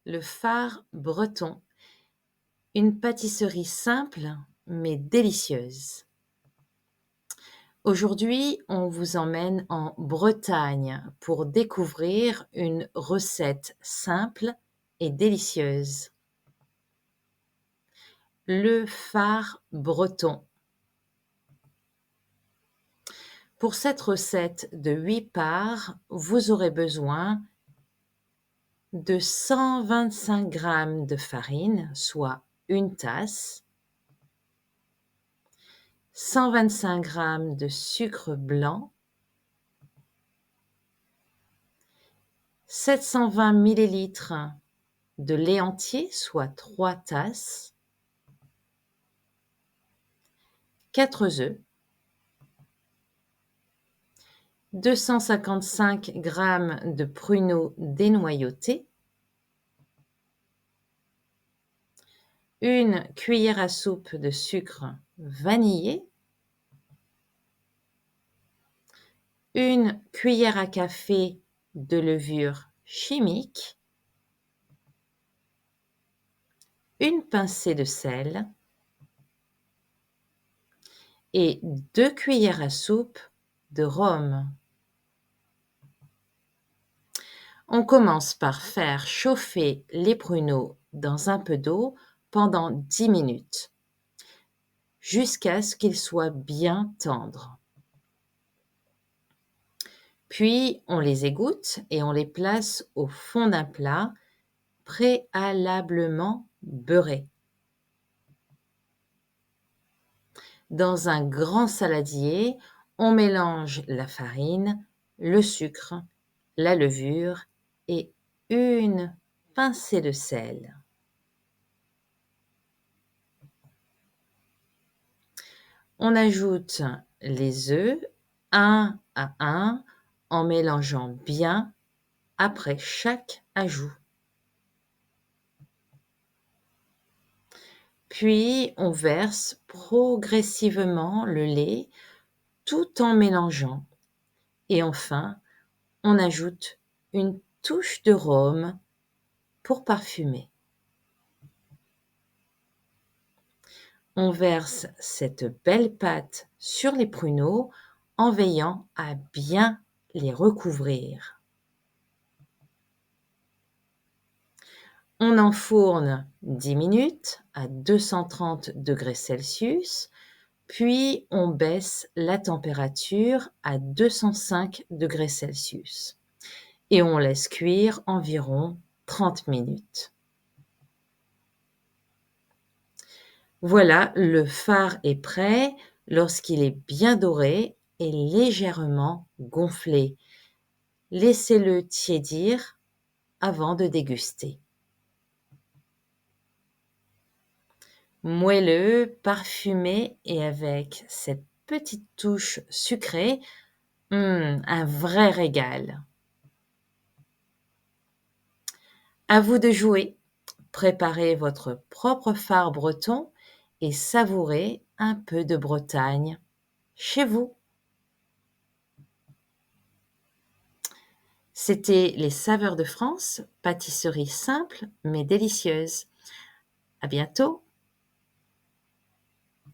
Le phare breton, une pâtisserie simple mais délicieuse. Aujourd'hui, on vous emmène en Bretagne pour découvrir une recette simple et délicieuse. Le phare breton. Pour cette recette de 8 parts, vous aurez besoin de 125 g de farine, soit une tasse, 125 g de sucre blanc, 720 ml de lait entier, soit 3 tasses, 4 œufs, 255 g de pruneaux dénoyautés, une cuillère à soupe de sucre vanillé, une cuillère à café de levure chimique, une pincée de sel et 2 cuillères à soupe de rhum. On commence par faire chauffer les pruneaux dans un peu d'eau pendant 10 minutes, jusqu'à ce qu'ils soient bien tendres. Puis on les égoutte et on les place au fond d'un plat préalablement beurré. Dans un grand saladier, on mélange la farine, le sucre, la levure et une pincée de sel. On ajoute les œufs un à un en mélangeant bien après chaque ajout. Puis on verse progressivement le lait tout en mélangeant. Et enfin, on ajoute une touche de rhum pour parfumer. On verse cette belle pâte sur les pruneaux en veillant à bien les recouvrir. On enfourne 10 minutes à 230 degrés Celsius, puis on baisse la température à 205 degrés Celsius et on laisse cuire environ 30 minutes. Voilà, le phare est prêt lorsqu'il est bien doré et légèrement gonflé. Laissez-le tiédir avant de déguster. Moelleux, parfumé et avec cette petite touche sucrée, un vrai régal. À vous de jouer. Préparez votre propre phare breton et savourez un peu de Bretagne chez vous. C'était les saveurs de France, pâtisserie simple mais délicieuse. À bientôt!